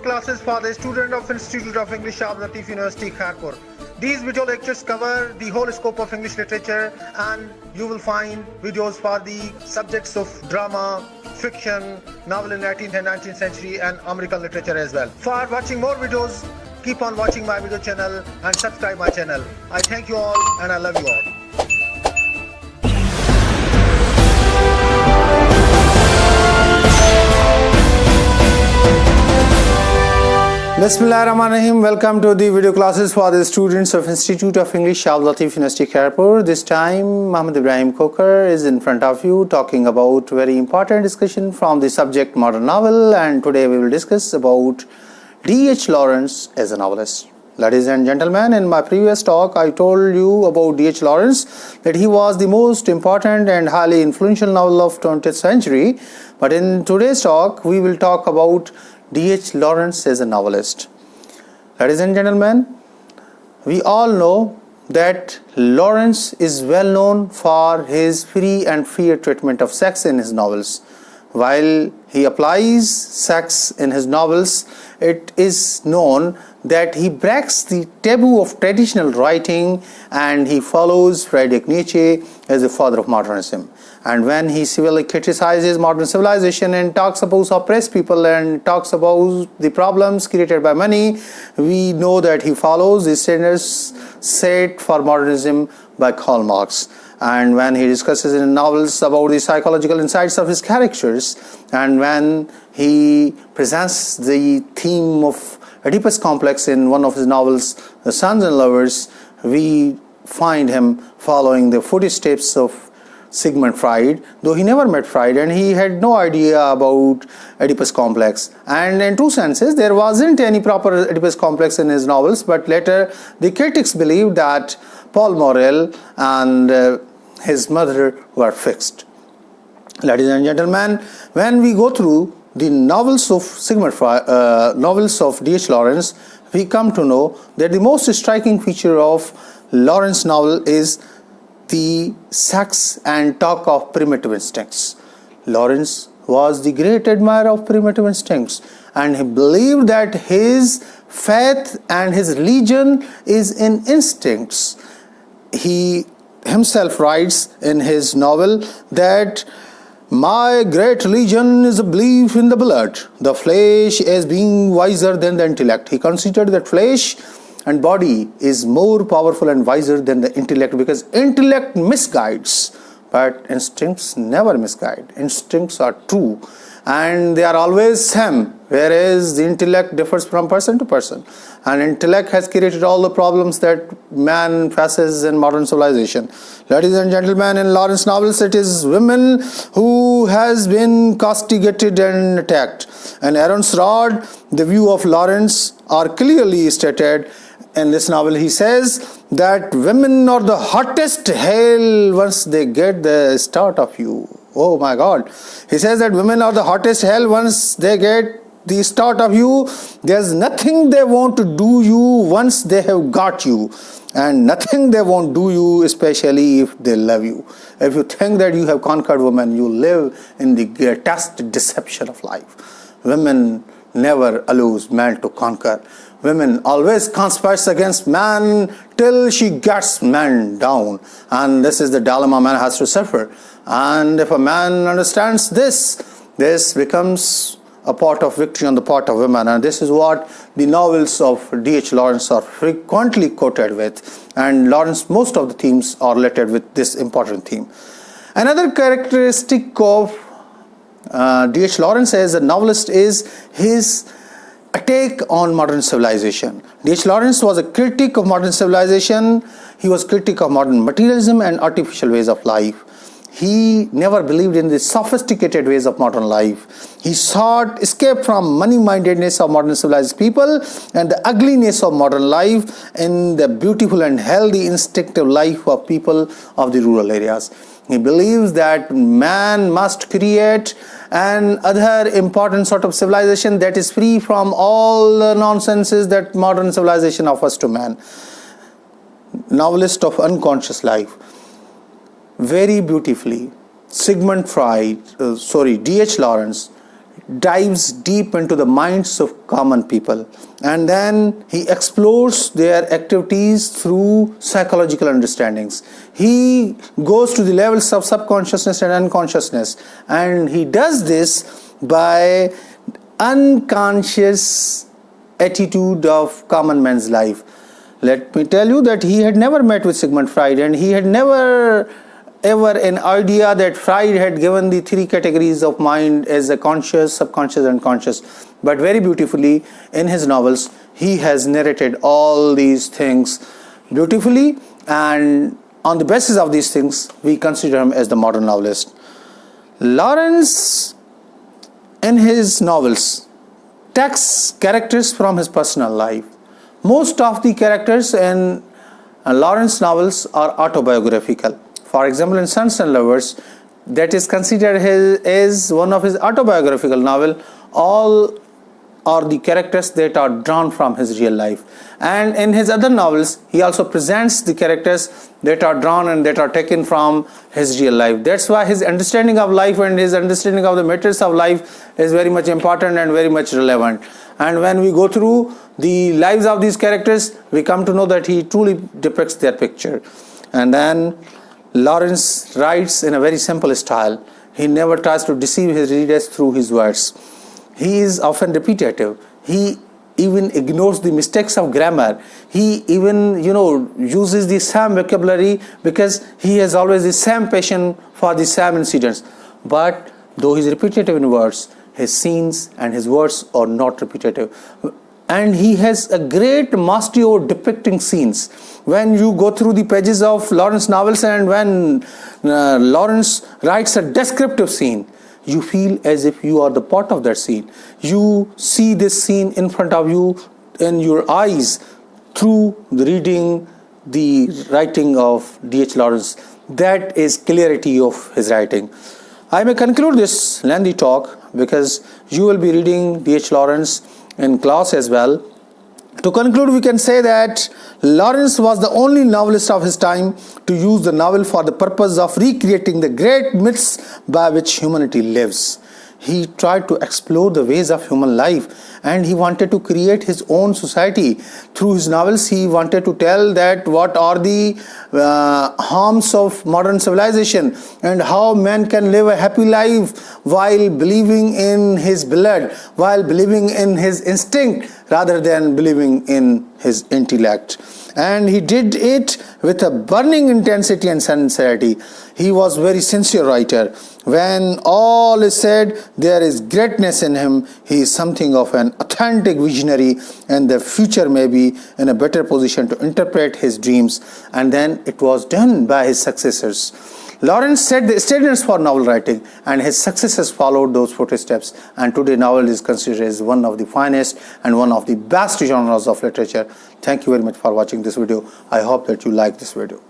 classes for the student of Institute of English of Latif University, Kharpur. These video lectures cover the whole scope of English literature, and you will find videos for the subjects of drama, fiction, novel in 18th and 19th century, and American literature as well. For watching more videos, keep on watching my video channel and subscribe my channel. I thank you all and I love you all. Bismillahirrahmanirrahim. Welcome to the video classes for the students of Institute of English of Latif University, Kharpur. This time, Muhammad Ibrahim Kokar is in front of you talking about very important discussion from the subject modern novel, and today we will discuss about D.H. Lawrence as a novelist. Ladies and gentlemen, in my previous talk, I told you about D.H. Lawrence, that he was the most important and highly influential novel of 20th century. But in today's talk, we will talk about D.H. Lawrence as a novelist. Ladies and gentlemen, we all know that Lawrence is well known for his free and fair treatment of sex in his novels. While he applies sex in his novels, it is known that he breaks the taboo of traditional writing and he follows Friedrich Nietzsche as the father of modernism. And when he severely criticizes modern civilization and talks about oppressed people and talks about the problems created by money, we know that he follows the standards set for modernism by Karl Marx. And when he discusses in novels about the psychological insights of his characters, and when he presents the theme of Oedipus complex in one of his novels, The Sons and Lovers, we find him following the footsteps of Sigmund Freud, though he never met Freud and he had no idea about Oedipus complex. And in true senses, there wasn't any proper Oedipus complex in his novels, but later the critics believed that Paul Morel and his mother were fixed. Ladies and gentlemen, when we go through the novels of Sigmund Freud, novels of D.H. Lawrence, we come to know that the most striking feature of Lawrence novel is the sex and talk of primitive instincts. Lawrence was the great admirer of primitive instincts, and he believed that his faith and his religion is in instincts. He himself writes in his novel that my great religion is a belief in the blood, the flesh as being wiser than the intellect. He considered that flesh and body is more powerful and wiser than the intellect, because intellect misguides, but instincts never misguide. Instincts are true and they are always same, whereas the intellect differs from person to person. And intellect has created all the problems that man faces in modern civilization. Ladies and gentlemen, in Lawrence novels, it is women who has been castigated and attacked. And Aaron's Rod, the view of Lawrence, are clearly stated. In this novel, he says that women are the hottest hell once they get the start of you. Oh my God. He says that women are the hottest hell once they get the start of you. There's nothing they want to do you once they have got you, and nothing they won't do you, especially if they love you. If you think that you have conquered women, you live in the greatest deception of life. Women never allows man to conquer. Women always conspires against man till she gets man down. And this is the dilemma man has to suffer. And if a man understands this, this becomes a part of victory on the part of women. And this is what the novels of D.H. Lawrence are frequently quoted with. And Lawrence, most of the themes are related with this important theme. Another characteristic of D.H. Lawrence as a novelist is his attack on modern civilization. D.H. Lawrence was a critic of modern civilization. He was critic of modern materialism and artificial ways of life. He never believed in the sophisticated ways of modern life. He sought escape from money-mindedness of modern civilized people and the ugliness of modern life in the beautiful and healthy instinctive life of people of the rural areas. He believes that man must create an other important sort of civilization that is free from all the nonsenses that modern civilization offers to man. Novelist of unconscious life. Very beautifully, D.H. Lawrence dives deep into the minds of common people, and then he explores their activities through psychological understandings. He goes to the levels of subconsciousness and unconsciousness, and he does this by unconscious attitude of common man's life. Let me tell you that he had never met with Sigmund Freud, and he had never ever an idea that Freud had given the three categories of mind as a conscious, subconscious and conscious. But very beautifully in his novels he has narrated all these things beautifully, and on the basis of these things we consider him as the modern novelist. Lawrence in his novels takes characters from his personal life. Most of the characters in Lawrence novels are autobiographical. For example, in Sons and Lovers, that is considered as one of his autobiographical novel. All are the characters that are drawn from his real life. And in his other novels, he also presents the characters that are drawn and that are taken from his real life. That's why his understanding of life and his understanding of the matters of life is very much important and very much relevant. And when we go through the lives of these characters, we come to know that he truly depicts their picture. And then Lawrence writes in a very simple style. He never tries to deceive his readers through his words. He is often repetitive. He even ignores the mistakes of grammar. He even, uses the same vocabulary because he has always the same passion for the same incidents. But though he is repetitive in words, his scenes and his words are not repetitive. And he has a great mastery over depicting scenes. When you go through the pages of Lawrence novels and when Lawrence writes a descriptive scene, you feel as if you are the part of that scene. You see this scene in front of you in your eyes through the reading the writing of D.H. Lawrence. That is clarity of his writing. I may conclude this lengthy talk because you will be reading D.H. Lawrence in class as well. To conclude, we can say that Lawrence was the only novelist of his time to use the novel for the purpose of recreating the great myths by which humanity lives. He tried to explore the ways of human life, and he wanted to create his own society. Through his novels, he wanted to tell that what are the harms of modern civilization and how man can live a happy life while believing in his blood, while believing in his instinct rather than believing in his intellect. And he did it with a burning intensity and sincerity. He was a very sincere writer. When all is said, there is greatness in him. He is something of an authentic visionary, and the future may be in a better position to interpret his dreams. And then it was done by his successors. Lawrence set the standards for novel writing, and his successors followed those footsteps. And today, novel is considered as one of the finest and one of the best genres of literature. Thank you very much for watching this video. I hope that you like this video.